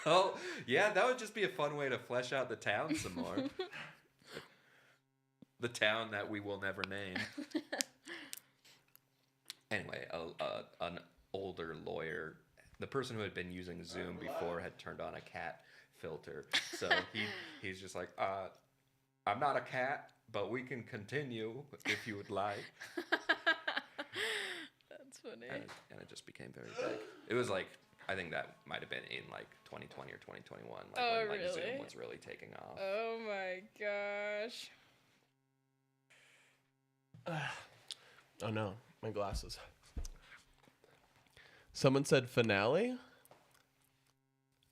Oh, yeah, that would just be a fun way to flesh out the town some more. The town that we will never name. Anyway, an older lawyer, the person who had been using Zoom before had turned on a cat filter. So he's just like, I'm not a cat, but we can continue if you would like. That's funny. And it just became very big. It was like, I think that might have been in like 2020 or 2021, like when like really? Zoom was really taking off. Oh my gosh. Oh no, my glasses. Someone said finale?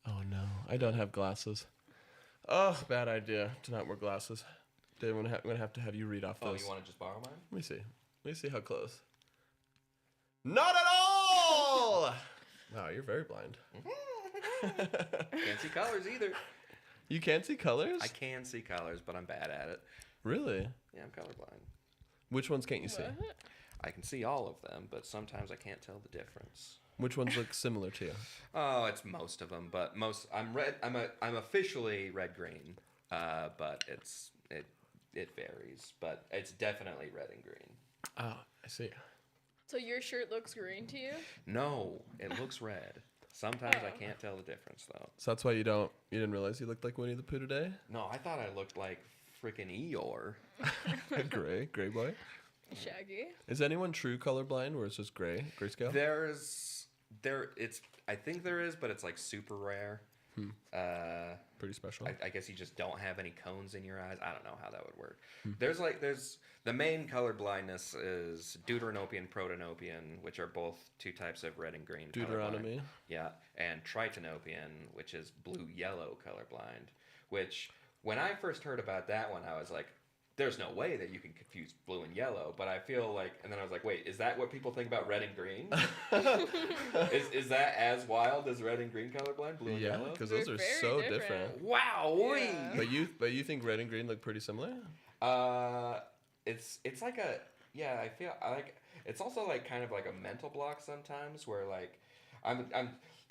Oh no, I don't have glasses. Oh, bad idea to not wear glasses. Dave, I'm gonna have to have you read off those. Oh, you want to just borrow mine? Let me see. Let me see how close. Not at all! Wow, you're very blind. Can't see colors either. You can't see colors? I can see colors, but I'm bad at it. Really? Yeah, I'm colorblind. Which ones can't you see? What? I can see all of them, but sometimes I can't tell the difference. Which ones look similar to you? Oh, it's most of them, but I'm red. I'm officially red green, but it varies, but it's definitely red and green. Oh, I see. So your shirt looks green to you? No, it looks red. Sometimes I can't tell the difference though. So that's why you didn't realize you looked like Winnie the Pooh today? No, I thought I looked like freaking Eeyore. Gray boy. Shaggy. Is anyone true colorblind where it's just grayscale? I think there is, but it's like super rare. Pretty special. I guess you just don't have any cones in your eyes. I don't know how that would work. There's the main color blindness is deuteranopian, protanopian, which are both two types of red and green. Deuteronomy. Colorblind. Yeah, and tritanopian, which is blue-yellow colorblind. Which when I first heard about that one, I was like, there's no way that you can confuse blue and yellow, but I feel like, and then I was like, wait, is that what people think about red and green? is that as wild as red and green colorblind, blue and yellow? Yeah, because those are very so different. different. Wow. Yeah. But you think red and green look pretty similar? It's like I feel like it's also like kind of like a mental block sometimes where like I'm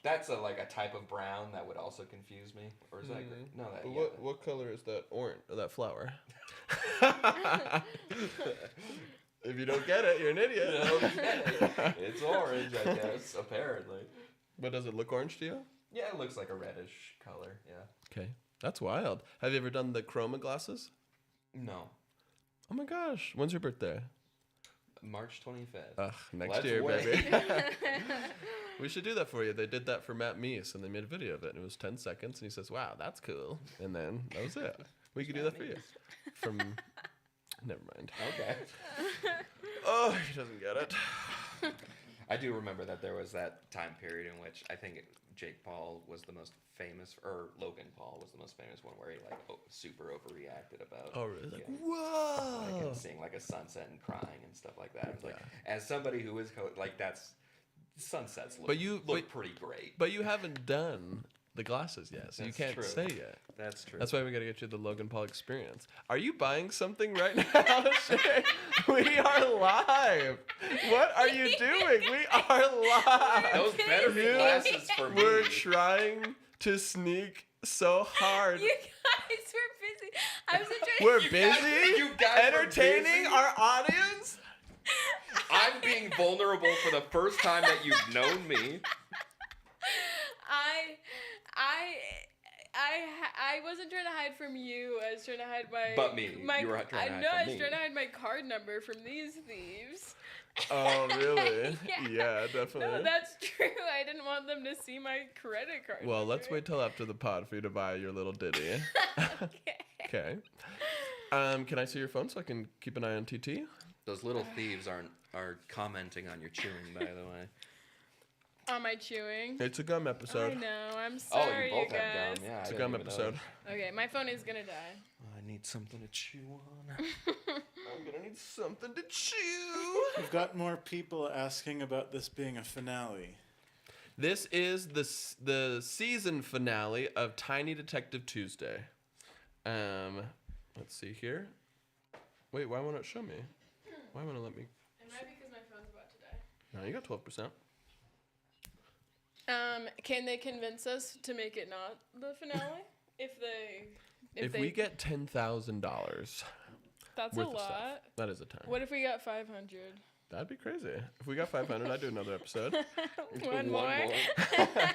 that's like a type of brown that would also confuse me, or is that green? No, that What color is that orange or that flower? If you don't get it, you're an idiot. It's orange, I guess, apparently. But does it look orange to you? Yeah, it looks like a reddish color. Yeah. Okay, that's wild. Have you ever done the chroma glasses? No. Oh my gosh, when's your birthday? March 25th. Ugh, next Let's year, wait. baby. We should do that for you. They did that for Matt Meese, and they made a video of it, and it was 10 seconds, and he says, wow, that's cool. And then that was it. We could do that for you. From... Never mind. Okay. Oh, he doesn't get it. I do remember that there was that time period in which I think Jake Paul was the most famous, or Logan Paul was the most famous one, where he like super overreacted about. Oh, really? Like, yeah, whoa! like him seeing like a sunset and crying and stuff like that. It's like, as somebody who is like that's sunsets look pretty great. But you haven't done the glasses yet, so you can't true. say yet. That's true. That's why we got to get you the Logan Paul experience. Are you buying something right now, Shay? We are live. What are you doing? We are live. Those better be glasses for me. We're trying to sneak so hard. You guys were busy. I was enjoying. We're busy you guys were entertaining busy? our audience. I'm being vulnerable for the first time that you've known me. I wasn't trying to hide from you. I was trying to hide my. But me. You were trying to hide from I was me. trying to hide my card number from these thieves. Oh, really? Yeah. Definitely. No, that's true. I didn't want them to see my credit card. Well, number. let's wait till after the pod for you to buy your little ditty. Okay. Okay. Can I see your phone so I can keep an eye on TT? Those little thieves are commenting on your chewing, by the way. Am I chewing? It's a gum episode. I know. I'm sorry, you both you guys. have gum. Yeah, It's I a didn't gum even know. episode. Okay, my phone is gonna die. I need something to chew on. I'm gonna need something to chew. We've got more people asking about this being a finale. This is the season finale of Tiny Detective Tuesday. Let's see here. Wait, why won't it show me? Why won't it let me? It might be because my phone's about to die. No, you got 12%. Can they convince us to make it not the finale? If we get $10,000 that's worth a of stuff, lot. that is a ton. What if we got 500? That'd be crazy. If we got 500, I'd do another episode. One more. I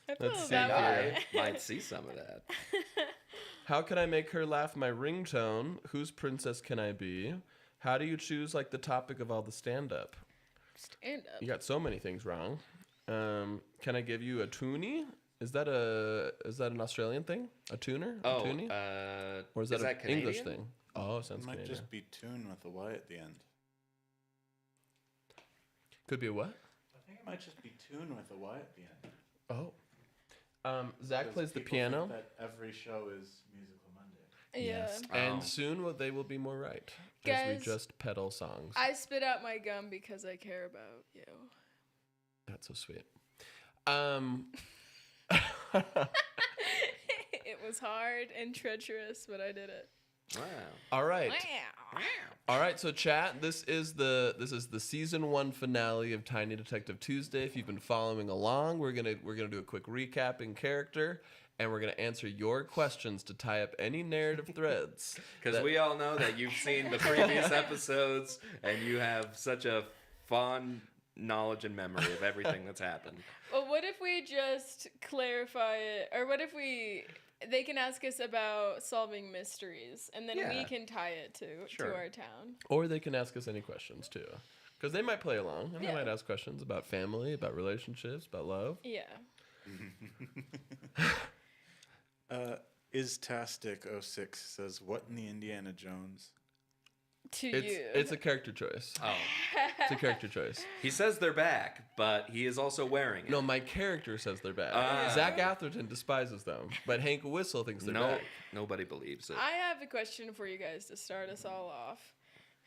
Let's feel see that way. I might see some of that. How can I make her laugh my ringtone? Whose princess can I be? How do you choose like the topic of all the stand-up? Stand up. You got so many things wrong. Can I give you a toonie? Is that an Australian thing? A tuner? A Oh, toonie? Or is that an Canadian? English thing? Oh, It sounds might Canadian. just be tune with a Y at the end. Could be a what? I think it might just be tune with a Y at the end. Oh. Zach Because plays the people think piano. that every show is Musical Monday. Yeah. Yes. Oh. And soon they will be more right. As Guys, we just peddle songs. I spit out my gum because I care about you. That's so sweet. It was hard and treacherous, but I did it. Wow. All right. Wow. All right, so chat, this is the season 1 finale of Tiny Detective Tuesday. If you've been following along, we're gonna do a quick recap in character, and we're gonna answer your questions to tie up any narrative threads. Because we all know that you've seen the previous episodes and you have such a fond knowledge and memory of everything that's happened. Well, what if we just clarify it? Or what if they can ask us about solving mysteries, and then we Yeah. can tie it to Sure. our town. Or they can ask us any questions too, because they might play along and they Yeah. might ask questions about family, about relationships, about love. Yeah. Is Tastic 06 says, what in the Indiana Jones? To It's you. it's a character choice. Oh. It's a character choice. He says they're back, but he is also wearing it. No, my character says they're bad. Ah. Zach Atherton despises them, but Hank Whistle thinks they're No, back. nobody believes it. I have a question for you guys to start us all off.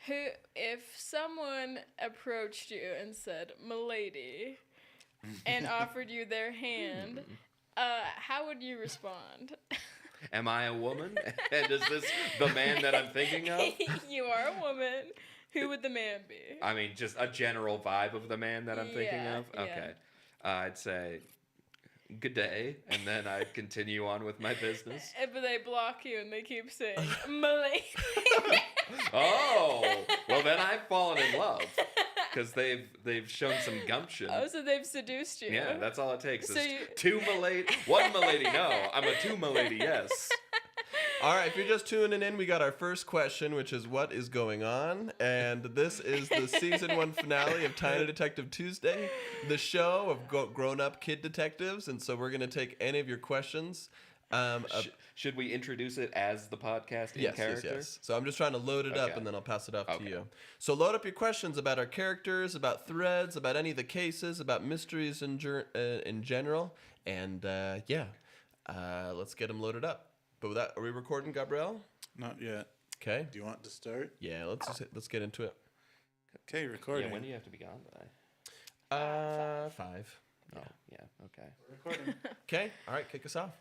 If someone approached you and said, "Milady," and offered you their hand, how would you respond? Am I a woman? And is this the man that I'm thinking of? You are a woman. Who would the man be? I mean, just a general vibe of the man that I'm thinking Yeah, of? yeah. Okay. I'd say, good day, and then I'd continue on with my business. But they block you and they keep saying, "Milady." Oh, well then I've fallen in love because they've shown some gumption. Oh, so they've seduced you. Yeah, that's all it takes. So is you- two milady, one milady. No, I'm a two milady. Yes. All right, if you're just tuning in, we got our first question, which is what is going on? And this is the season 1 finale of Tiny Detective Tuesday, the show of grown-up kid detectives. And so we're going to take any of your questions. Should we introduce it as the podcast in Yes, character? yes. So I'm just trying to load it up, Okay. and then I'll pass it off to Okay. you. So load up your questions about our characters, about threads, about any of the cases, about mysteries in general. And let's get them loaded up. But with that, are we recording, Gabrielle? Not yet. Okay. Do you want to start? Yeah, let's get into it. Okay, recording. Yeah, when do you have to be gone by? 5. Oh, yeah, okay. Recording. Okay. All right, kick us off.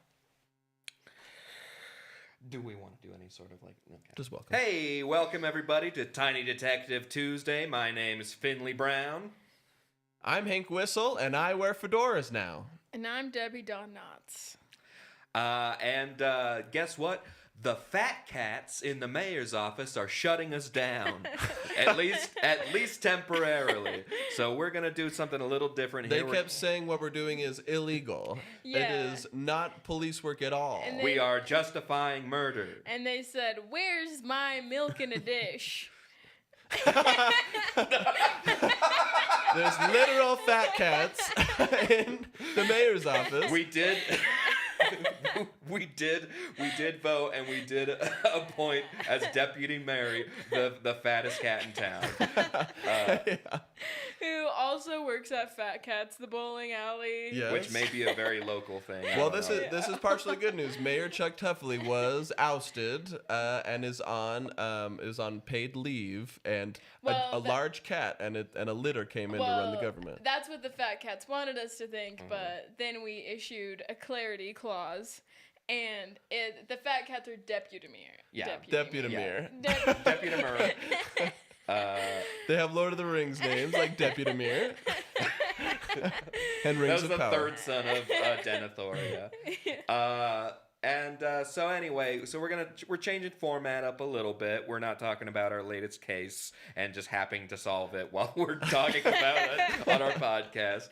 Do we want to do any sort of like? Okay. Just welcome. Hey, welcome everybody to Tiny Detective Tuesday. My name is Finley Brown. I'm Hank Whistle, and I wear fedoras now. And I'm Debbie Dawn Knotts. And guess what? The fat cats in the mayor's office are shutting us down, at least temporarily. So we're gonna do something a little different They here. kept saying what we're doing is illegal. Yeah. It is not police work at all. And We are justifying murder. And they said, "Where's my milk in a dish?" There's literal fat cats in the mayor's office. We did. we did vote, and we did appoint as deputy mayor the fattest cat in town. Yeah. Who also works at Fat Cats, the bowling alley. Yes. Which may be a very local thing. I Well, don't this know. is partially good news. Mayor Chuck Tuffley was ousted and is on paid leave, and Well, a large cat and a litter came in to run the government. That's what the Fat Cats wanted us to think, but then we issued a clarity clause, and the Fat Cats are deputy mayor. Yeah. Deputy Yeah. mayor. Deputy mayor. They have Lord of the Rings names like Deputy Mayor. And That rings was of the power. third son of Denethor. Yeah. So anyway, so we're changing format up a little bit. We're not talking about our latest case and just happening to solve it while we're talking about it on our podcast.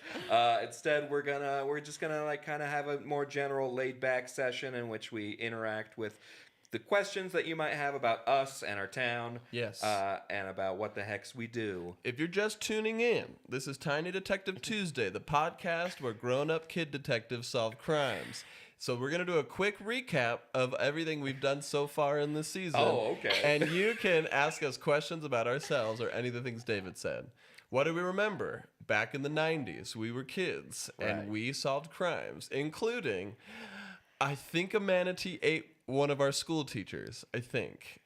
Instead, we're just gonna like kind of have a more general laid back session in which we interact with the questions that you might have about us and our town. Yes. And about what the hex we do. If you're just tuning in, this is Tiny Detective Tuesday, the podcast where grown-up kid detectives solve crimes. So we're going to do a quick recap of everything we've done so far in this season. Oh, okay. And you can ask us questions about ourselves or any of the things David said. What do we remember? Back in the 90s, we were kids, and Right. we solved crimes, including, I think a manatee ate one of our school teachers, I think.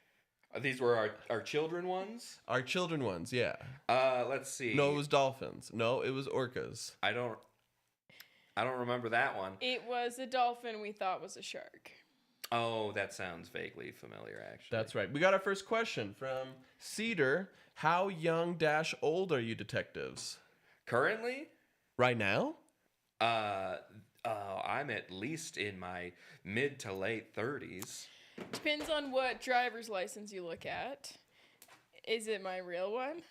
These were our children ones. Our children ones, yeah. Let's see. No, it was dolphins. No, it was orcas. I don't remember that one. It was a dolphin we thought was a shark. Oh, that sounds vaguely familiar, actually. That's right. We got our first question from Cedar. How young-old are you detectives? Currently, Right now? I'm at least in my mid to late 30s. Depends on what driver's license you look at. Is it my real one?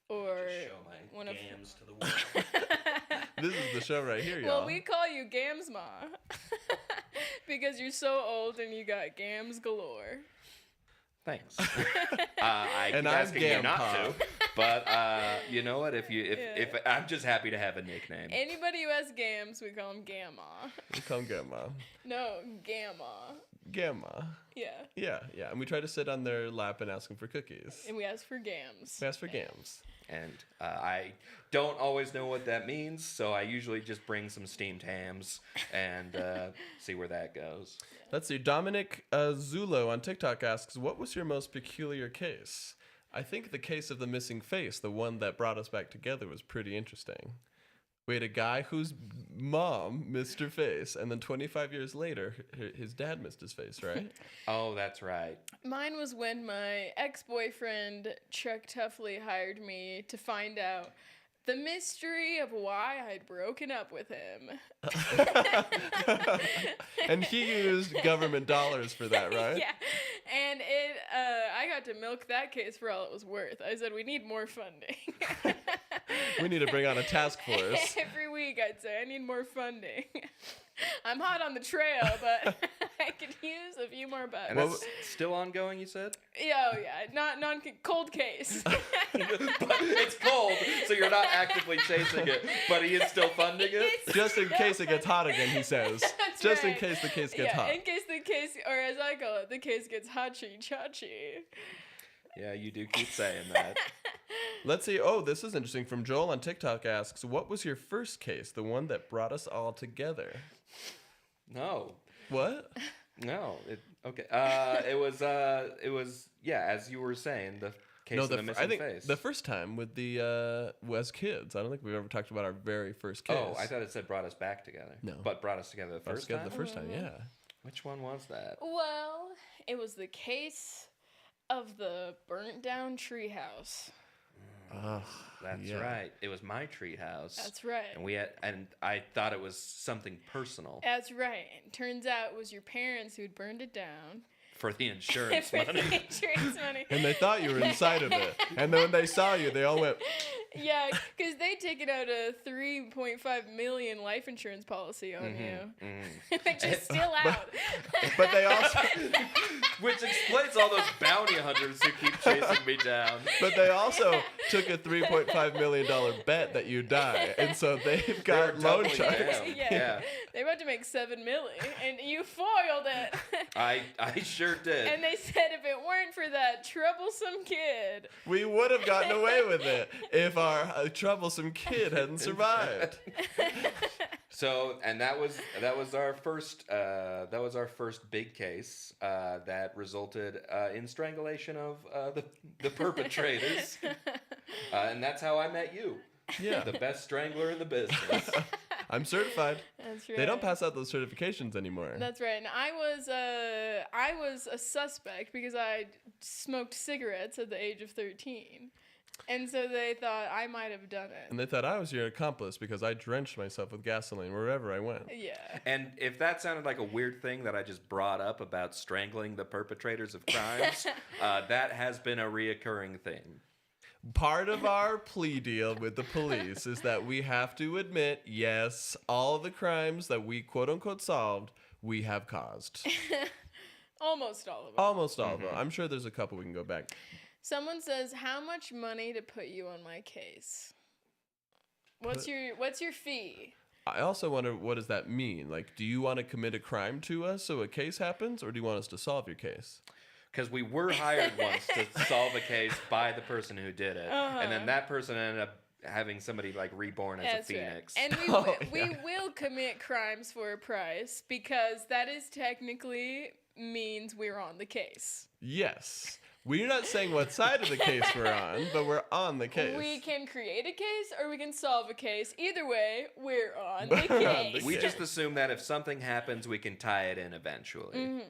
Or Show my one of gams to the world. This is the show right here, y'all. Well, we call you Gamsma because you're so old and you got gams galore. Thanks. I And keep I'm asking you not Gampa. to, but you know what? If I'm just happy to have a nickname. Anybody who has gams, we call him Gamma. We call 'em Gamma. No, Gamma. Gamma. Yeah. Yeah. And we try to sit on their lap and ask them for cookies. And we ask for gams. We ask for gams. And I don't always know what that means, so I usually just bring some steamed hams and see where that goes. Let's see. Dominic Zulo on TikTok asks, what was your most peculiar case? I think the case of the missing face, the one that brought us back together, was pretty interesting. We had a guy whose mom missed her face, and then 25 years later, his dad missed his face, right? Oh, that's right. Mine was when my ex-boyfriend Chuck Tuffley hired me to find out the mystery of why I'd broken up with him. And he used government dollars for that, right? Yeah, and I got to milk that case for all it was worth. I said we need more funding. We need to bring on a task force. Every week I'd say I need more funding. I'm hot on the trail, but I could use a few more bucks. And that's still ongoing, you said? Yeah, oh yeah, not cold case. But it's cold, so you're not actively chasing it, but he is still funding it? Just in case it gets hot again, he says. That's Just in right. case the case gets hot. In case the case, or as I call it, the case gets hachi-chachi. Yeah, you do keep saying that. Let's see. Oh, this is interesting. From Joel on TikTok asks, what was your first case, the one that brought us all together? No. What? No. Okay. It was, yeah, as you were saying, the case of the missing I think face. the first time with the as kids. I don't think we've ever talked about our very first case. Oh, I thought it said brought us back together. No. But brought us together the Brought us first together time? the first time, yeah. Which one was that? Well, it was the case of the burnt down treehouse. Oh, That's yeah. right. It was my treehouse. That's right. And I thought it was something personal That's right. And turns out it was your parents who'd burned it down. for the insurance For the money. insurance money. And they thought you were inside of it. And then when they saw you, they all went, Yeah, because they'd taken out a $3.5 million life insurance policy on you, which is still out. but they also Which explains all those bounty hunters who keep chasing me down. But they also took a $3.5 million bet that you die. And so they've got They were loan doubling charges. down. Yeah. They were about to make $7 million, and you foiled it. I sure did. And they said if it weren't for that troublesome kid, We would have gotten away with it if our troublesome kid hadn't survived. So, and that was our first big case that resulted in strangulation of the perpetrators, and that's how I met you. Yeah. The best strangler in the business. I'm certified. that's right. They don't pass out those certifications anymore. That's right, and I was a suspect because I smoked cigarettes at the age of 13. And so they thought I might have done it. And they thought I was your accomplice because I drenched myself with gasoline wherever I went. Yeah. And if that sounded like a weird thing that I just brought up about strangling the perpetrators of crimes, that has been a reoccurring thing. Part of our plea deal with the police is that we have to admit, yes, all the crimes that we quote unquote solved, we have caused. Almost all of them. Almost all of them. I'm sure there's a couple we can go back. Someone says, "How much money to put you on my case?" What's your fee? I also wonder, what does that mean? Like, do you want to commit a crime to us so a case happens, or do you want us to solve your case? Because we were hired once to solve a case by the person who did it. And then that person ended up having somebody like reborn as That's a right. phoenix. And we will commit crimes for a price because that is technically means we're on the case. Yes. We're not saying what side of the case we're on, but we're on the case. We can create a case or we can solve a case. Either way, we're on We're the on case. the We case. just assume that if something happens, we can tie it in eventually.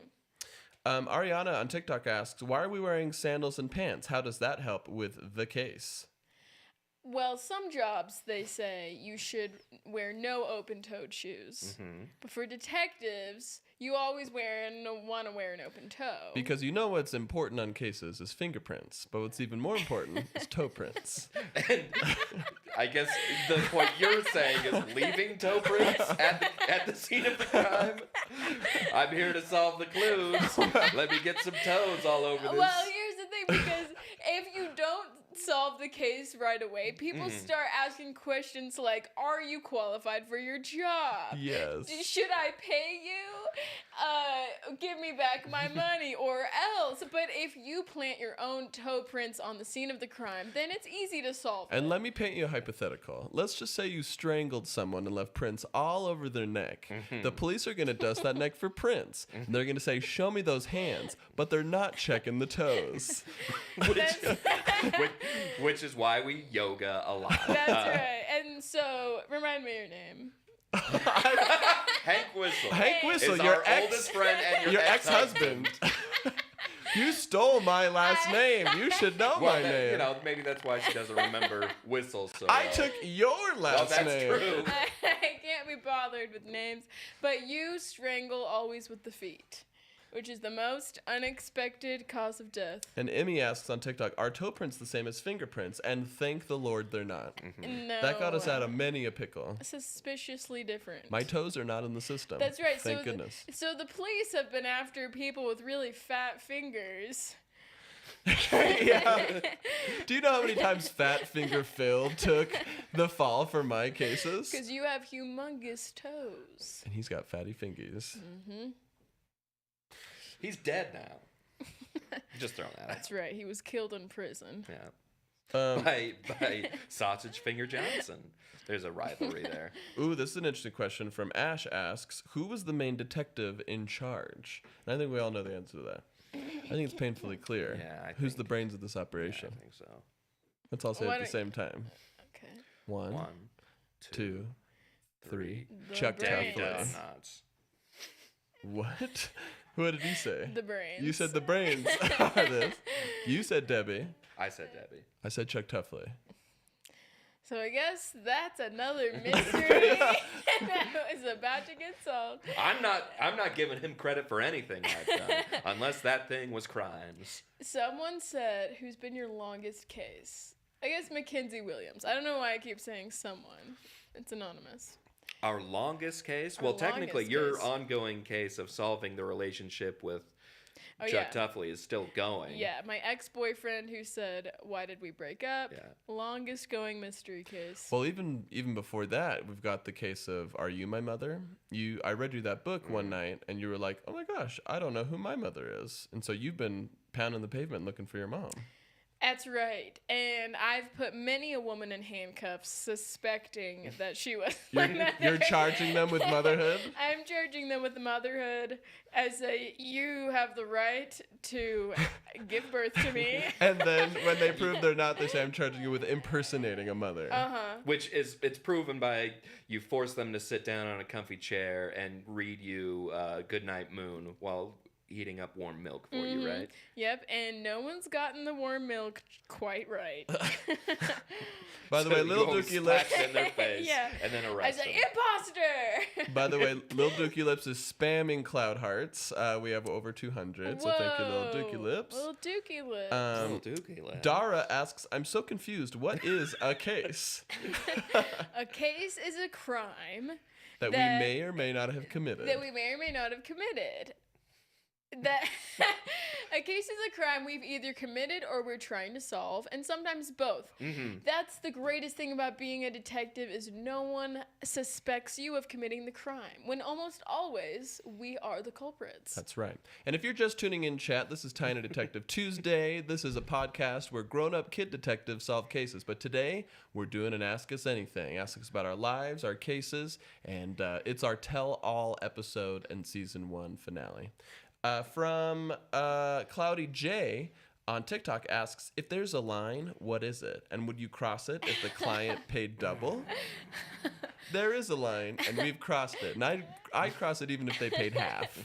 Ariana on TikTok asks, why are we wearing sandals and pants? How does that help with the case? Well, some jobs, they say, you should wear no open-toed shoes. But for detectives, you always want to wear an open toe. Because you know what's important on cases is fingerprints, but what's even more important is toe prints. And I guess what you're saying is leaving toe prints at the scene of the crime. I'm here to solve the clues. Let me get some toes all over this. Well, here's the thing, because if you don't solve the case right away, people start asking questions like, are you qualified for your job? Yes. Should I pay you? Give me back my money or else. But if you plant your own toe prints on the scene of the crime, then it's easy to solve And it. let me paint you a hypothetical. Let's just say you strangled someone and left prints all over their neck. The police are going to dust that neck for prints. And they're going to say, show me those hands. But they're not checking the toes. Which is why we yoga a lot. That's right. And so, remind me your name. Hank Whistle. Hank Whistle, is your our oldest friend and your ex-husband. ex-husband. You stole my last name. You should know Well, my name. you know, maybe that's why she doesn't remember Whistle so I well. took your Well, last that's name. true. I can't be bothered with names. But you strangle always with the feet, which is the most unexpected cause of death. And Emmy asks on TikTok, are toe prints the same as fingerprints? And thank the Lord they're not. No. That got us out of many a pickle. Suspiciously different. My toes are not in the system. That's right. Thank so goodness. So the police have been after people with really fat fingers. Yeah. Do you know how many times Fat Finger Phil took the fall for my cases? Because you have humongous toes. And he's got fatty fingers. He's dead now. Just throwing that out. That's right. He was killed in prison. Yeah. By Sausage Finger Johnson. There's a rivalry there. Ooh, this is an interesting question from Ash asks, who was the main detective in charge? And I think we all know the answer to that. I think it's painfully clear. Yeah, Who's the brains of this operation? I think so. Let's all say it Why at the don't- same time. Okay. One, 2, 3. The Chuck brains. Debbie Tuffley. Donuts. What? What did he say? The brains. You said the brains are this. You said Debbie. I said Debbie. I said Chuck Tuffley. So I guess that's another mystery that was about to get solved. I'm not giving him credit for anything I've done, unless that thing was crimes. Someone said, who's been your longest case? I guess Mackenzie Williams. I don't know why I keep saying someone. It's anonymous. Our longest case? Our Well, technically, longest your case. ongoing case of solving the relationship with Oh, Chuck yeah. Tuffley is still going. Yeah, my ex-boyfriend who said, why did we break up? Yeah. Longest going mystery case. Well, even before that, we've got the case of Are You My Mother? I read you that book one night, and you were like, oh my gosh, I don't know who my mother is. And so you've been pounding the pavement looking for your mom. That's right. And I've put many a woman in handcuffs suspecting that she was my mother. You're charging them with motherhood? I'm charging them with motherhood as you have the right to give birth to me. And then when they prove they're not, they say, I'm charging you with impersonating a mother. Uh-huh. Which is, it's proven by you force them to sit down on a comfy chair and read you Goodnight Moon while heating up warm milk for you, right? Yep, and no one's gotten the warm milk quite right. By the So way, you Lil always Dookie splash Lips. it in their face Yeah. and then I arrest said, them. imposter! By the way, Lil Dookie Lips is spamming cloud hearts. We have over 200, so thank you, Lil Dookie Lips. Little Dookie Lips. Little Dookie Lips. Dara asks, I'm so confused. What is a case A case is a crime that we that- may or may not have committed? that we may or may not have committed. That a case is a crime we've either committed or we're trying to solve, and sometimes both. That's the greatest thing about being a detective is no one suspects you of committing the crime, when almost always we are the culprits. That's right. And if you're just tuning in, chat, this is Tiny Detective Tuesday. This is a podcast where grown-up kid detectives solve cases. But today, we're doing an Ask Us Anything. Ask us about our lives, our cases, and it's our tell-all episode and season 1 finale. From Cloudy J on TikTok asks, if there's a line, what is it? And would you cross it if the client paid double? There is a line, and we've crossed it. And I cross it even if they paid half.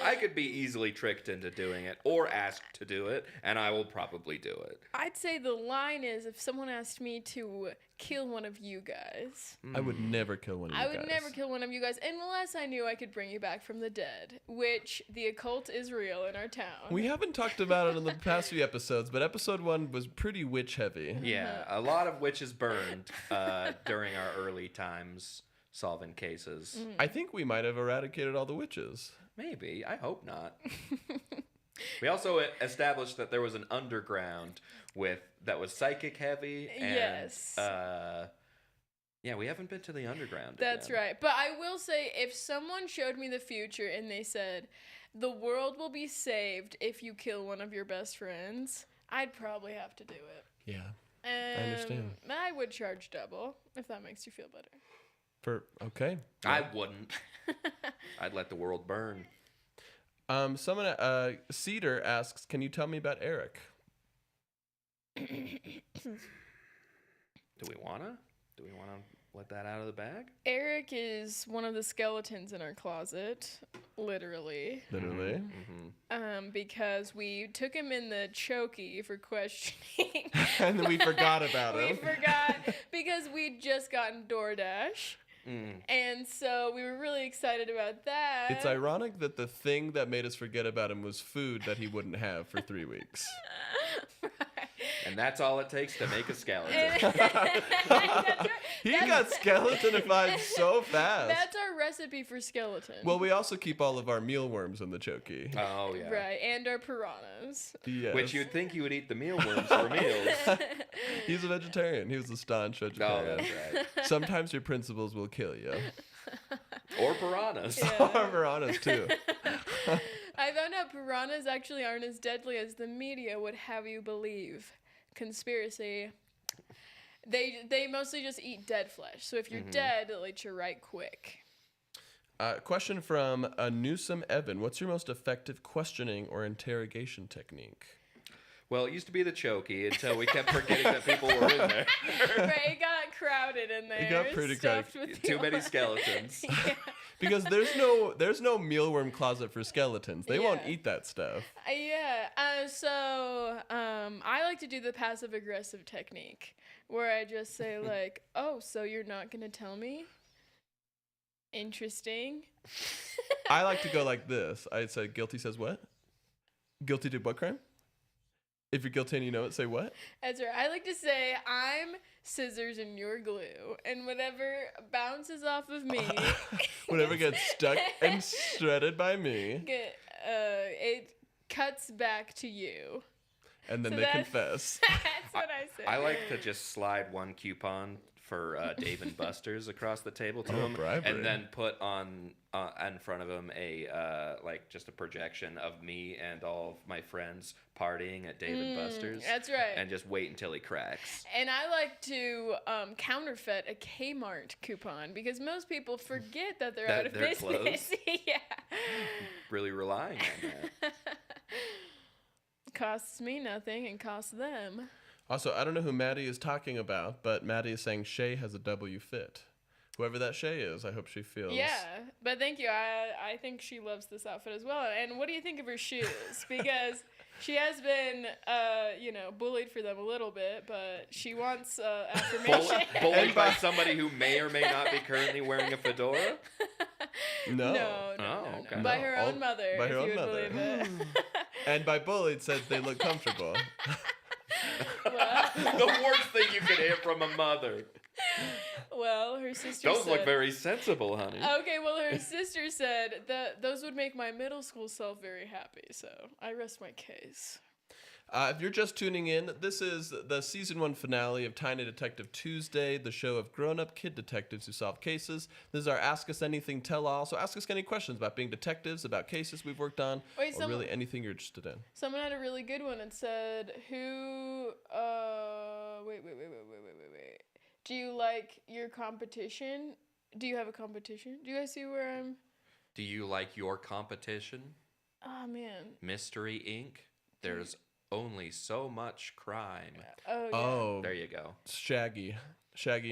I could be easily tricked into doing it or asked to do it, and I will probably do it. I'd say the line is if someone asked me to kill one of you guys. I would never kill one of you I guys. would never kill one of you guys unless I knew I could bring you back from the dead, which the occult is real in our town. We haven't talked about it in the past few episodes, but episode 1 was pretty witch heavy. Yeah, a lot of witches burned during our early times solving cases. I think we might have eradicated all the witches. Maybe. I hope not. We also established that there was an underground that was psychic heavy. And, Yes. Yeah, we haven't been to the underground. That's again. right. But I will say, if someone showed me the future and they said, the world will be saved if you kill one of your best friends, I'd probably have to do it. Yeah. And understand. I would charge double, if that makes you feel better. Okay. I wouldn't. I'd let the world burn. Someone, Cedar asks, can you tell me about Eric? Do we wanna let that out of the bag? Eric is one of the skeletons in our closet, literally. Literally. Because we took him in the chokey for questioning. And then we forgot about We him. forgot because we'd just gotten DoorDash. And so we were really excited about that. It's ironic that the thing that made us forget about him was food that he wouldn't have for 3 weeks. And that's all it takes to make a skeleton. That's right. He got skeletonified so fast. That's our recipe for skeleton. Well, we also keep all of our mealworms in the chokey. Oh, yeah. Right, and our piranhas. Yes. Which you'd think you would eat the mealworms for meals. He's a vegetarian. He was a staunch Oh, vegetarian. that's right. Sometimes your principles will kill you. Or piranhas. Yeah. Or piranhas, too. I found out piranhas actually aren't as deadly as the media would have you believe. Conspiracy. They mostly just eat dead flesh. So if you're dead, it'll eat you right quick. Question from Newsome Evan. What's your most effective questioning or interrogation technique? Well, it used to be the chokey until we kept forgetting that people were in there. Right, it got crowded in there. It got pretty stuffed crowded. with Too many people. skeletons. Yeah. Because there's no mealworm closet for skeletons. They won't Yeah. eat that stuff. So I like to do the passive aggressive technique where I just say like, "Oh, so you're not gonna tell me? Interesting." I like to go like this. I say, guilty says what? Guilty did what crime? If you're guilty and you know it, say what? That's right. I like to say I'm scissors and you're glue, and whatever bounces off of me, Whatever gets stuck and shredded by me. it cuts back to you. And then So they that's- confess. That's what I say. I like to just slide one coupon for Dave and Buster's across the table to him, bribery. and then put on in front of him a just a projection of me and all of my friends partying at Dave and Buster's. That's right. And just wait until he cracks. And I like to counterfeit a Kmart coupon because most people forget that they're That out of they're business. Yeah. Really relying on that. Costs me nothing and costs them. Also, I don't know who Maddie is talking about, but Maddie is saying Shay has a W fit. whoever that Shay is, I hope she feels. Yeah, but thank you. I think she loves this outfit as well. And what do you think of her shoes? Because she has been, bullied for them a little bit, but she wants affirmation. Bullied by somebody who may or may not be currently wearing a fedora? No. No. Okay. By No, her all- own mother, by her if own you would mother. believe it. And by bullied said they look comfortable. The worst thing you could hear from a mother. Well, her sister Those said... look very sensible, honey. Okay, well, her sister said that those would make my middle school self very happy, so I rest my case. If you're just tuning in, this is the season 1 finale of Tiny Detective Tuesday, the show of grown-up kid detectives who solve cases. This is our Ask Us Anything tell-all, so ask us any questions about being detectives, about cases we've worked on, Wait, or really anything you're interested in. Someone had a really good one and said, wait. Do you like your competition? Do you have a competition? Do you guys see where I'm... Do you like your competition? Oh, man. Mystery Inc. There's only so much crime. Oh, yeah. Oh, There you go. Shaggy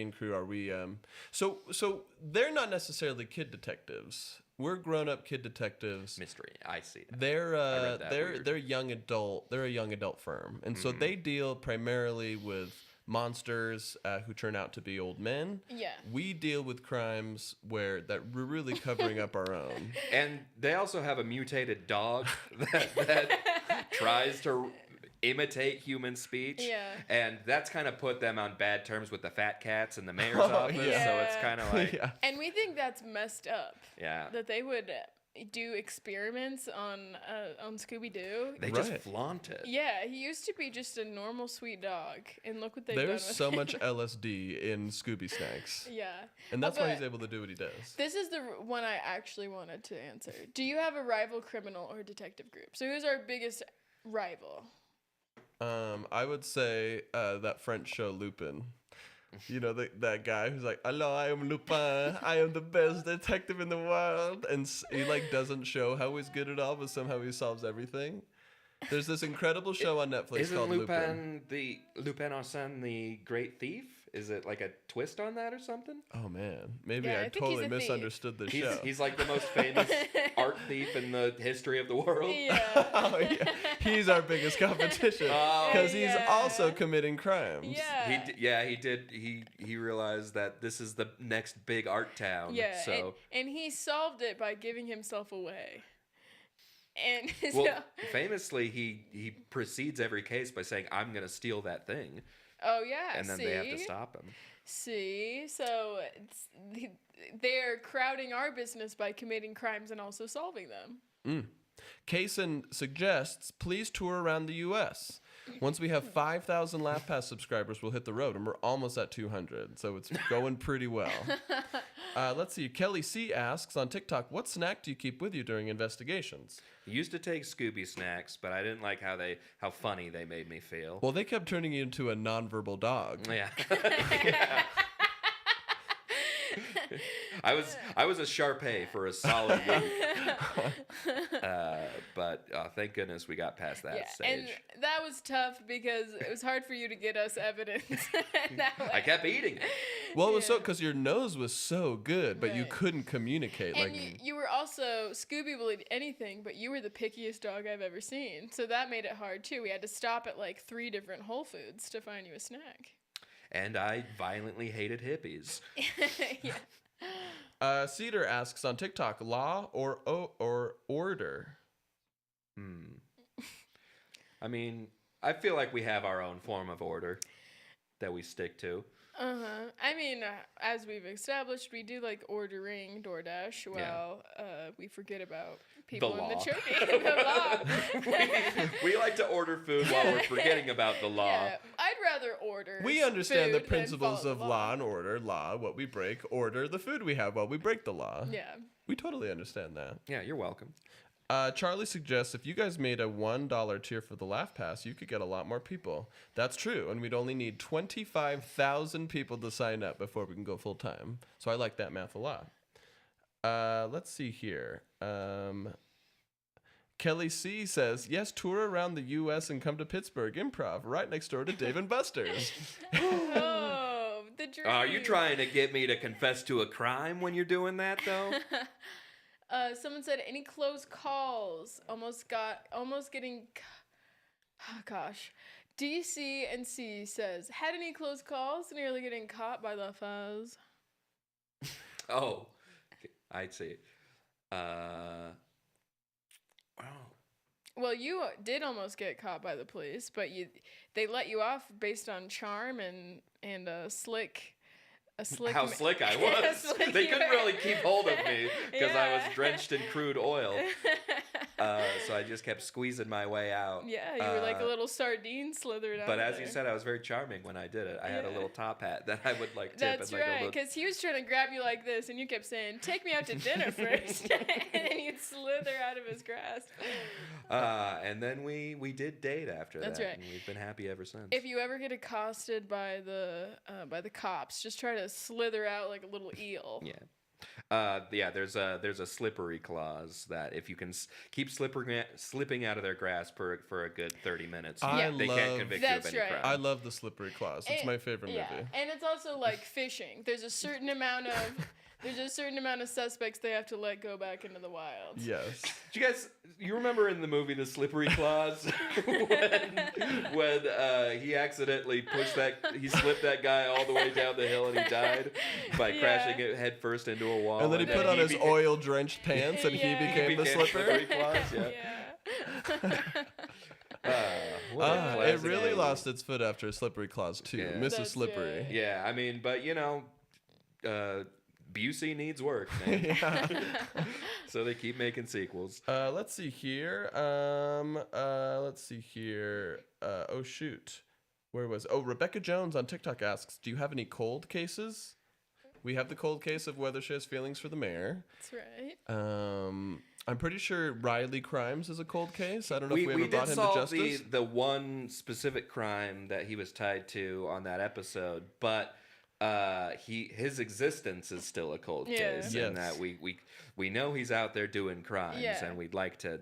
and crew, are we so they're not necessarily kid detectives. We're grown-up kid detectives. Mystery. I see that. They're read that weird. they're young adult. They're a young adult firm, and so they deal primarily with monsters who turn out to be old men. Yeah. We deal with crimes that we're really covering up our own. And they also have a mutated dog that tries to imitate human speech. Yeah. And that's kind of put them on bad terms with the fat cats in the mayor's Oh, office. yeah. So it's kind of like, Yeah. And we think that's messed up. yeah. That they would do experiments on Scooby-Doo. They just Right. flaunt it. Yeah, he used to be just a normal sweet dog, and look what they've done There's with so him. much LSD in Scooby snacks, Yeah. and that's why but he's able to do what he does. This is the one I actually wanted to answer. Do you have a rival criminal or detective group? So who's our biggest rival? I would say that French show Lupin. You know, that guy who's like, "Hello, I am Lupin. I am the best detective in the world," and he like doesn't show how he's good at all, but somehow he solves everything. There's this incredible show on Netflix Isn't called Lupin Arsène the Great Thief? Is it like a twist on that or something? Oh man, maybe Yeah, I I think he's totally a thief. misunderstood the show. He's like the most famous art thief in the history of the world. Yeah. Oh yeah, he's our biggest competition Oh. because he's Yeah. also committing crimes. Yeah. He did. He realized that this is the next big art town. Yeah, So, and he solved it by giving himself away. And well, so, famously, he precedes every case by saying, "I'm gonna steal that thing," oh yeah, and then they have to stop him. See, so they're crowding our business by committing crimes and also solving them. Kaysen suggests, please tour around the U.S. Once we have 5,000 LaughPass subscribers, we'll hit the road, and we're almost at 200, so it's going pretty well. Let's see. Kelly C. asks on TikTok, what snack do you keep with you during investigations? He used to take Scooby snacks, but I didn't like how funny they made me feel. Well, they kept turning you into a nonverbal dog. Yeah. Yeah. I was a Shar-Pei for a solid week. But thank goodness we got past that stage. And that was tough because it was hard for you to get us evidence. that way. I kept eating it. Well, it was so because your nose was so good, but you Right. couldn't communicate. And like you were also, Scooby will eat anything, but you were the pickiest dog I've ever seen. So that made it hard too. We had to stop at like 3 different Whole Foods to find you a snack. And I violently hated hippies. Yeah. Cedar asks on TikTok, law or order? I mean, I feel like we have our own form of order that we stick to. I mean, as we've established, we do like ordering DoorDash while we forget about people in the law. church. The law. We like to order food while we're forgetting about the law. Yeah, I'd rather order. We understand the food than principles follow of the law and order. Law, what we break. Order, the food we have while we break the law. Yeah. We totally understand that. Yeah, you're welcome. Charlie suggests if you guys made a $1 tier for the Laugh Pass, you could get a lot more people. That's true, and we'd only need 25,000 people to sign up before we can go full time. So I like that math a lot. Let's see here. Kelly C says, yes, tour around the U.S. and come to Pittsburgh Improv, right next door to Dave & Buster's. Oh, the dream. Are you trying to get me to confess to a crime when you're doing that, though? Someone said any close calls. Almost getting. Oh gosh. DC and C says had any close calls, nearly getting caught by the fuzz. Oh, I'd say. Wow. Well, you did almost get caught by the police, but they let you off based on charm and a slick. How slick I was. They couldn't really keep hold of me because I was drenched in crude oil. So I just kept squeezing my way out. Yeah, you were like a little sardine slithered out. But as you said, I was very charming when I did it. I had a little top hat that I would like tip. That's and, like, right, because he was trying to grab you like this, and you kept saying, "Take me out to dinner first," and then you'd slither out of his grasp. And then we did date after that. That's right. And we've been happy ever since. If you ever get accosted by the cops, just try to slither out like a little eel. Yeah. There's a slippery clause that if you can keep slipping out of their grasp for a good 30 minutes, they can't convict you of any crime. I love the slippery clause. It's my favorite movie. And it's also like fishing. There's a certain amount of suspects they have to let go back into the wild. Yes. Do you remember in the movie The Slippery Clause when he accidentally slipped that guy all the way down the hill and he died by crashing it head first into a wall. And then he put on his oil-drenched pants and he became the slippery Clause. It really lost its foot after Slippery Clause 2. Yeah. Mrs. Slippery. Right. Yeah, I mean, but Busey needs work, man. So they keep making sequels. Let's see here. Oh, shoot. Rebecca Jones on TikTok asks, do you have any cold cases? We have the cold case of whether she has feelings for the mayor. That's right. I'm pretty sure Riley Crimes is a cold case. I don't know if we ever brought him to solve justice. the one specific crime that he was tied to on that episode, but his existence is still a cold case, and that we know he's out there doing crimes, and we'd like to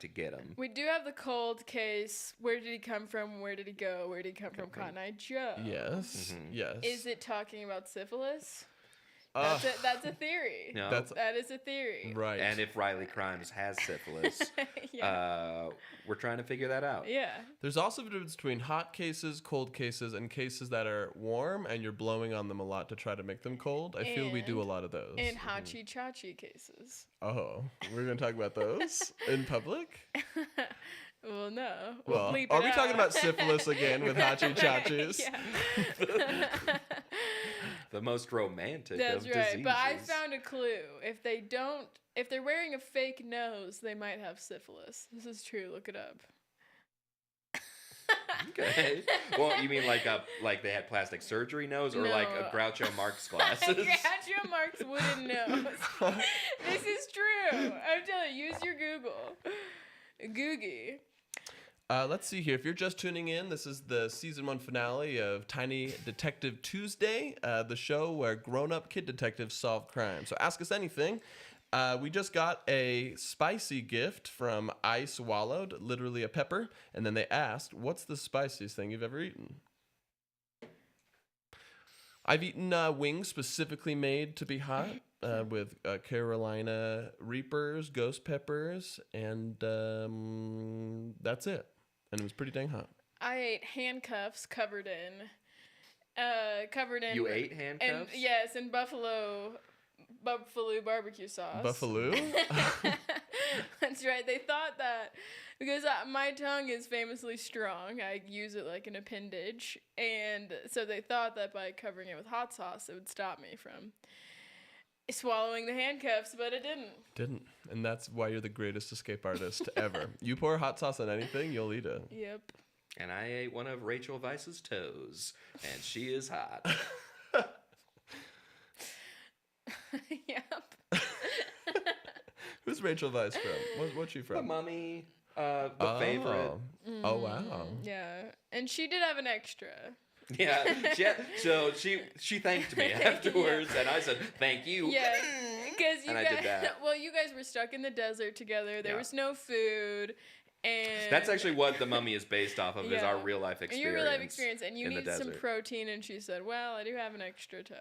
get him. We do have the cold case. Where did he come from? Where did he go? Where did he come from? Cotton Eye Joe. Yes. Mm-hmm. Yes. Is it talking about syphilis? That's a theory. No, that is a theory. Right. And if Riley Crimes has syphilis, we're trying to figure that out. Yeah. There's also a difference between hot cases, cold cases, and cases that are warm and you're blowing on them a lot to try to make them cold. I feel we do a lot of those. And hachi-chachi cases. Oh, we're going to talk about those in public? Well, no. Well, are we talking about syphilis again with hachi-chachis? Yeah. The most romantic That's of right. diseases. But I found a clue. If they're wearing a fake nose, they might have syphilis. This is true. Look it up. Okay. Well, you mean like they had plastic surgery nose, or like a Groucho Marx glasses? Groucho Marx wooden nose. This is true. I'm telling you. Use your Google. Googie. Let's see here. If you're just tuning in, this is the season 1 finale of Tiny Detective Tuesday, the show where grown-up kid detectives solve crime. So ask us anything. We just got a spicy gift from I Swallowed, literally a pepper, and then they asked, what's the spiciest thing you've ever eaten? I've eaten wings specifically made to be hot with Carolina Reapers, ghost peppers, and that's it. And it was pretty dang hot. I ate handcuffs covered in. You ate handcuffs? And yes, in buffalo barbecue sauce. Buffalo? That's right. They thought that because my tongue is famously strong, I use it like an appendage, and so they thought that by covering it with hot sauce, it would stop me from swallowing the handcuffs, but it didn't. And that's why you're the greatest escape artist ever. You pour hot sauce on anything, you'll eat it. Yep. And I ate one of Rachel Weisz's toes, and she is hot. Yep. Who's Rachel Weisz from? What's she from? The Mummy, the favorite. Oh, wow. Yeah. And she did have an extra. Yeah, so she thanked me afterwards, and I said, thank you. Yeah, because I did that. Well, you guys were stuck in the desert together. There was no food, And That's actually what The Mummy is based off of, is our Yeah. real life experience. Your real life experience, and you in the need some desert. protein. And she said, "Well, I do have an extra toe,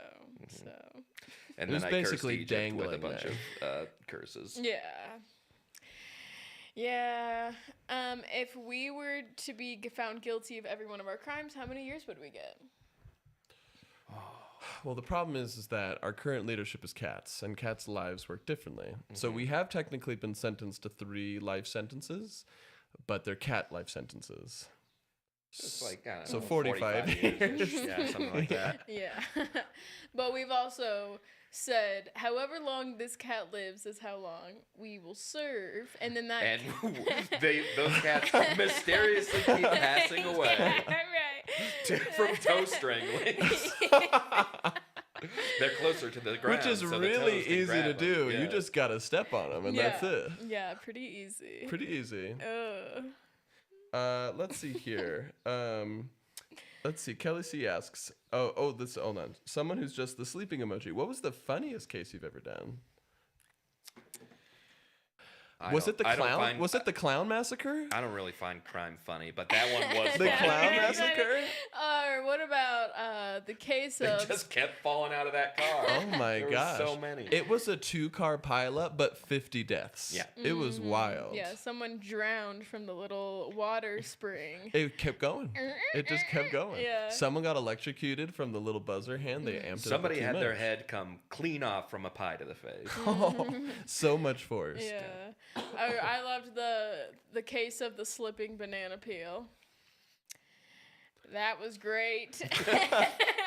so And It was then basically I cursed Egypt with a dangling bunch there. of curses. yeah, yeah." If we were to be found guilty of every one of our crimes, how many years would we get? Well, the problem is that our current leadership is cats, and cats' lives work differently. So we have technically been sentenced to 3 life sentences, but they're cat life sentences. It's like, I don't So know, 45 years. Yeah, something like that. Yeah, but we've also said, however long this cat lives is how long we will serve, and then that. And those cats mysteriously keep passing away Right. from toe strangling. They're closer to the ground. Which is so the really toes can easy to grab do. them. You Yeah. just gotta step on them, and that's it. Yeah, pretty easy. Pretty easy. Ugh. Let's see here. Let's see. Kelly C asks, hold on. Someone who's just the sleeping emoji. What was the funniest case you've ever done? Was it the clown? Was it the clown massacre? I don't really find crime funny, but that one was The funny. clown massacre? Or what about the case They of just kept falling out of that car. Oh my There gosh. were so many. It was a 2-car pileup, but 50 deaths. Yeah. It was wild. yeah, someone drowned from the little water spring. It kept going. It just kept going. Yeah. Someone got electrocuted from the little buzzer hand. They amped Somebody it up had to their 2 head come clean off from a pie to the face. Oh, so much force. Yeah, I loved the case of the slipping banana peel. That was great.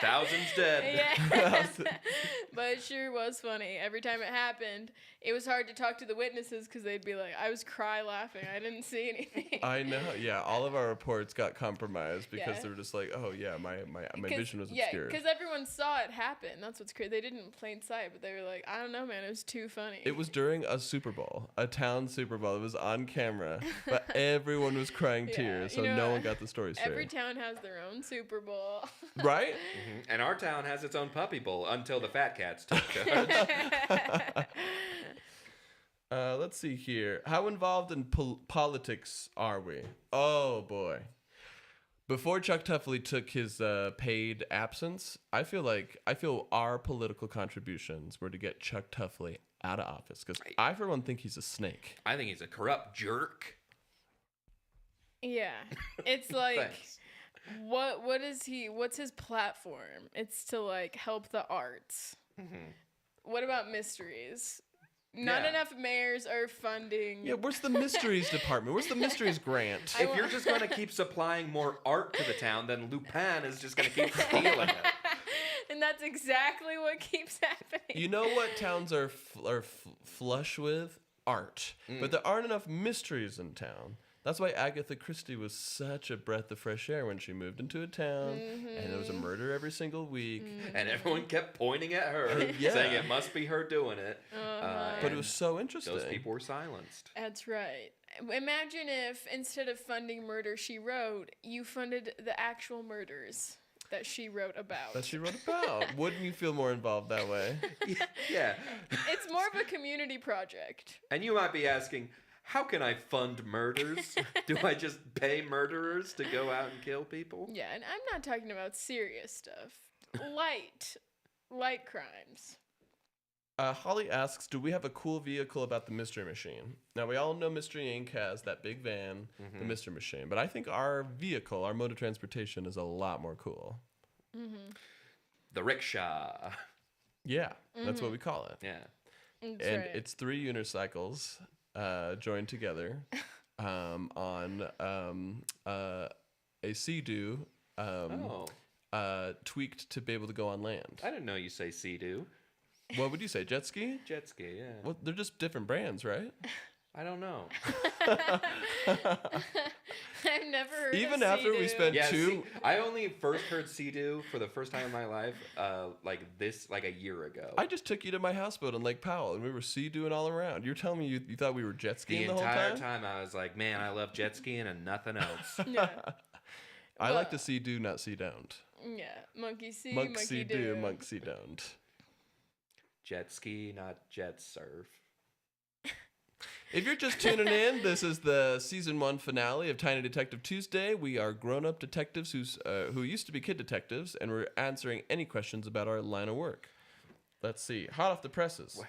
Thousands dead. Yeah. But it sure was funny. Every time it happened, it was hard to talk to the witnesses because they'd be like, I was cry laughing. I didn't see anything. I know. Yeah, all of our reports got compromised because Yeah. they were just like, oh yeah, my vision was Yeah, obscured. because everyone saw it happen. That's what's crazy. They didn't in plain sight, but they were like, I don't know, man. It was too funny. It was during a Super Bowl, a town Super Bowl. It was on camera, but everyone was crying Yeah, tears, so you know, no one got the story straight. Every town has their own Super Bowl. Right? Mhm. And our town has its own puppy bowl until the fat cats took charge. Let's see here. How involved in politics are we? Oh boy. Before Chuck Tuffley took his paid absence, I feel our political contributions were to get Chuck Tuffley out of office because I, for one, think he's a snake. I think he's a corrupt jerk. Yeah. It's like, Thanks. what is he, what's his platform? It's to like help the arts. What about mysteries? Not Yeah. enough mayors are funding. Yeah, where's the mysteries department? Where's the mysteries grant? If you're just going to keep supplying more art to the town, then Lupin is just going to keep stealing it. And that's exactly what keeps happening. You know what towns are flush with? Art. But there aren't enough mysteries in town. That's why Agatha Christie was such a breath of fresh air when she moved into a town, and there was a murder every single week. And everyone kept pointing at her, Yeah. saying it must be her doing it. But it was so interesting. Those people were silenced. That's right. Imagine if instead of funding Murder, She Wrote, you funded the actual murders that she wrote about. That she wrote about. Wouldn't you feel more involved that way? Yeah. It's more of a community project. And you might be asking, how can I fund murders? Do I just pay murderers to go out and kill people? Yeah, and I'm not talking about serious stuff. Light crimes. Holly asks, do we have a cool vehicle about the Mystery Machine? Now, we all know Mystery Inc. has that big van, the Mystery Machine. But I think our vehicle, our mode of transportation, is a lot more cool. The rickshaw. Yeah, that's what we call it. Yeah. That's And right. it's 3 unicycles joined together on a Sea-Doo tweaked to be able to go on land. I didn't know you say Sea-Doo. What would you say, jet ski? Jet ski, yeah. Well, they're just different brands, right? I don't know. I've never heard Even of after we Sea-Doo. spent Yeah, two... I only first heard Sea-Doo for the first time in my life, like a year ago. I just took you to my houseboat in Lake Powell, and we were sea-dooing all around. You're telling me you thought we were jet the skiing the whole entire time? time I was like, man, I love jet skiing and nothing else. Yeah. I like to Well- see do, not see don't. Yeah. Monkey see, Monk monkey see do. monk see don't. Jet ski, not jet surf. If you're just tuning in, this is the season 1 finale of Tiny Detective Tuesday. We are grown-up detectives who used to be kid detectives, and we're answering any questions about our line of work. Let's see. Hot off the presses.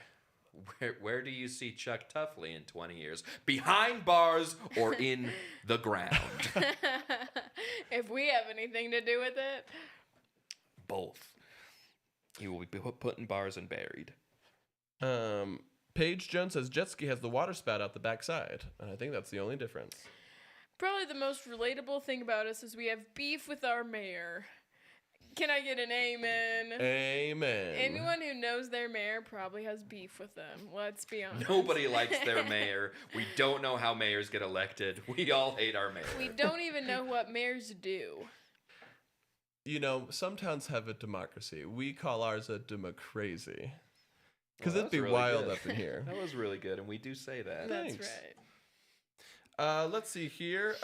Where do you see Chuck Tuffley in 20 years? Behind bars or in the ground? If we have anything to do with it. Both. He will be put in bars and buried. Paige Jones says jet ski has the water spout out the backside, and I think that's the only difference. Probably the most relatable thing about us is we have beef with our mayor. Can I get an amen? Amen. Anyone who knows their mayor probably has beef with them. Let's be honest. Nobody likes their mayor. We don't know how mayors get elected. We all hate our mayor. We don't even know what mayors do. You know, some towns have a democracy. We call ours a democracy. Because Well, it'd be that was really wild good. up in here. That was really good, and we do say that. That's Thanks. right. Let's see here.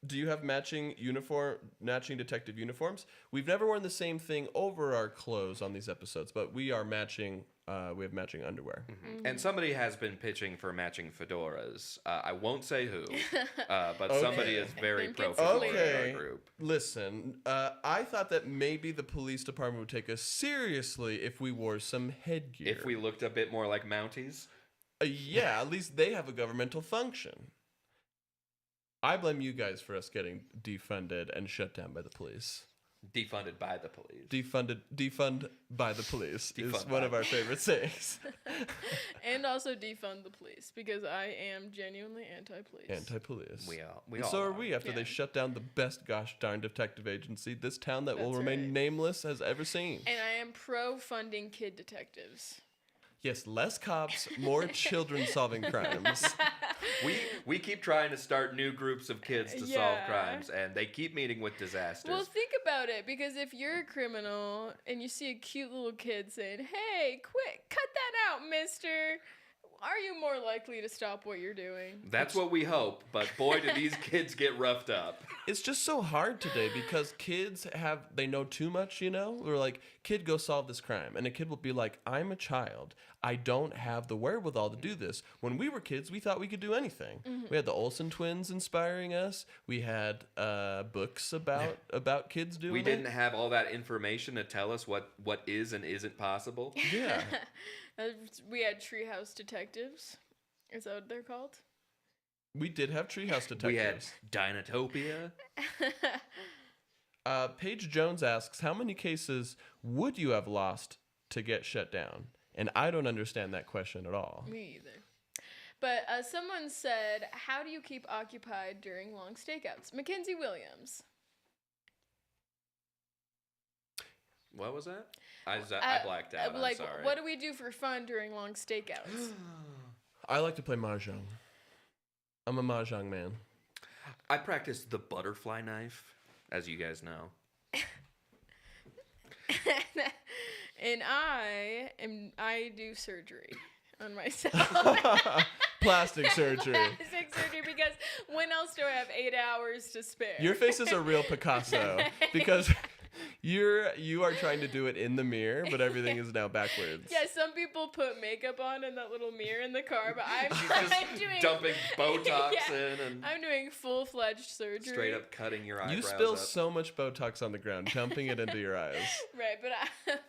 Do you have matching detective uniforms? We've never worn the same thing over our clothes on these episodes, but we are matching. We have matching underwear. And somebody has been pitching for matching fedoras. I won't say who, but somebody is very think pro it's fedora Okay. in our group. Listen, I thought that maybe the police department would take us seriously if we wore some headgear. If we looked a bit more like Mounties. Yeah, at least they have a governmental function. I blame you guys for us getting defunded and shut down by the police. Defunded by the police. Defund by the police is Defund one by- of our favorite sayings. And also defund the police because I am genuinely anti-police. Anti-police. We And all so are are. we after they Yeah. shut down the best gosh darn detective agency this town that will That's remain right. nameless has ever seen. And I am pro-funding kid detectives. Yes, less cops, more children solving crimes. We keep trying to start new groups of kids to solve Yeah. crimes, and they keep meeting with disasters. Well, think about it, because if you're a criminal and you see a cute little kid saying, "Hey, quit, cut that out, mister," are you more likely to stop what you're doing? That's what we hope, but boy, do these kids get roughed up. It's just so hard today because kids they know too much, you know? We're like, kid, go solve this crime. And a kid will be like, I'm a child. I don't have the wherewithal to do this. When we were kids, we thought we could do anything. We had the Olsen twins inspiring us. We had books about kids doing We it. didn't have all that information to tell us what is and isn't possible. Yeah. We had treehouse detectives. Is that what they're called? We did have treehouse detectives. We had Dinotopia. Paige Jones asks, how many cases would you have lost to get shut down? And I don't understand that question at all. Me either. But someone said, how do you keep occupied during long stakeouts? Mackenzie Williams. What was that? I blacked out. I'm Like, sorry. what do we do for fun during long stakeouts? I like to play mahjong. I'm a mahjong man. I practiced the butterfly knife, as you guys know. And I do surgery on myself. Plastic surgery. Plastic surgery, because when else do I have 8 hours to spare? Your face is a real Picasso because you are trying to do it in the mirror, but everything is now backwards. Yeah, some people put makeup on in that little mirror in the car, but I'm Just doing dumping Botox Yeah, in and I'm doing full-fledged surgery. straight up cutting your eyebrows You spill up. so much Botox on the ground, dumping it into your eyes. Right, but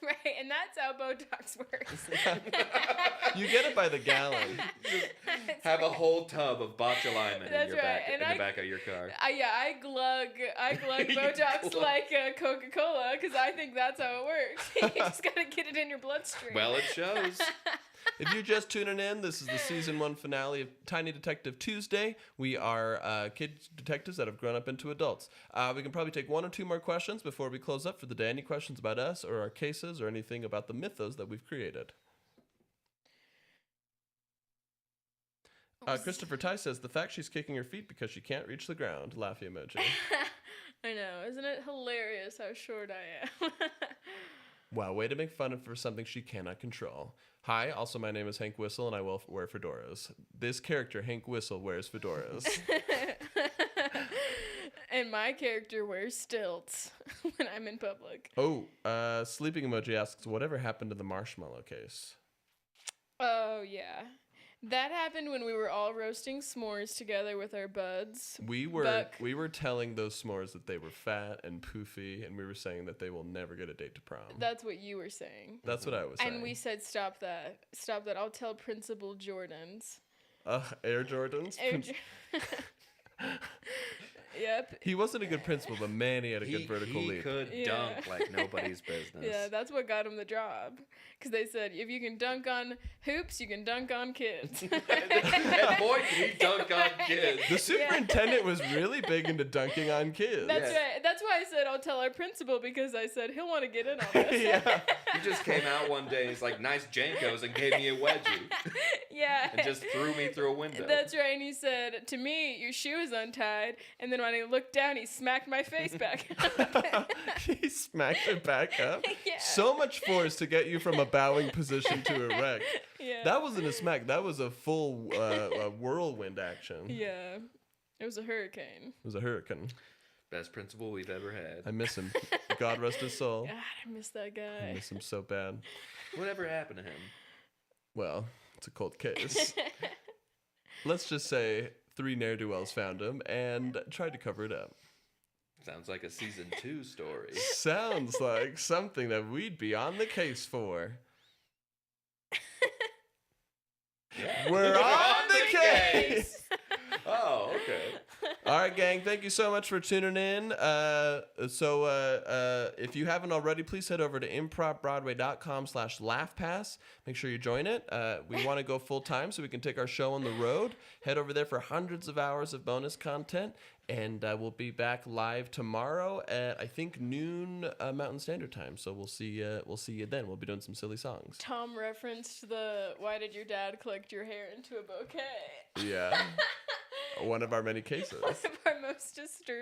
right, and that's how Botox works. You get it by the gallon. Have a whole tub of botulinum in That's your right, back and in I- the back of your car. I glug You Botox glug. like Coca-Cola because I think that's how it works. You just gotta get it in your bloodstream. Well, it shows. If you're just tuning in, this is the season 1 finale of Tiny Detective Tuesday. We are kid detectives that have grown up into adults. We can probably take 1 or 2 more questions before we close up for the day. Any questions about us or our cases or anything about the mythos that we've created? Christopher Ty says, the fact she's kicking her feet because she can't reach the ground. Laughy emoji. I know, isn't it hilarious how short I am? Wow, way to make fun of for something she cannot control. Hi, also my name is Hank Whistle and I will wear fedoras. This character, Hank Whistle, wears fedoras. And my character wears stilts when I'm in public. Oh, sleeping emoji asks, whatever happened to the marshmallow case? Oh, yeah. That happened when we were all roasting s'mores together with our buds. We were Buck. telling those s'mores that they were fat and poofy, and we were saying that they will never get a date to prom. That's what you were saying. That's what I was saying. And we said, stop that. Stop that. I'll tell Principal Jordans. Air Jordans. Yep. He wasn't a good principal, but man, he had a good vertical he leap. could dunk like nobody's business. Yeah, that's what got him the job. Because they said, if you can dunk on hoops, you can dunk on kids. And boy, can he dunk on kids. The superintendent was really big into dunking on kids. That's right. That's why I said I'll tell our principal, because I said he'll want to get in on this. Yeah. He just came out one day, he's like, nice Jankos, and gave me a wedgie. Yeah. And just threw me through a window. That's right. And he said, to me, your shoe is untied. And then when I looked down, he smacked my face back up. He smacked it back up. Yeah. So much force to get you from a bowing position to erect. Yeah. That wasn't a smack. That was a full whirlwind action. Yeah. It was a hurricane. It was a hurricane. Best principal we've ever had. I miss him. God rest his soul. God, I miss that I guy. miss him so bad. Whatever happened to him? Well, it's a cold case. Let's just say 3 ne'er-do-wells found him and tried to cover it up. Sounds like a season 2 story. Sounds like something that we'd be on the case for. Yeah. We're on the case! Oh, okay. All right, gang. Thank you so much for tuning in. So if you haven't already, please head over to ImprovBroadway.com/laughpass. Make sure you join it. We want to go full time so we can take our show on the road. Head over there for hundreds of hours of bonus content. And we'll be back live tomorrow at, I think, noon Mountain Standard Time. So we'll see you then. We'll be doing some silly songs. Tom referenced the "Why did your dad collect your hair into a bouquet?" Yeah. One of our many cases. One of our most disturbing.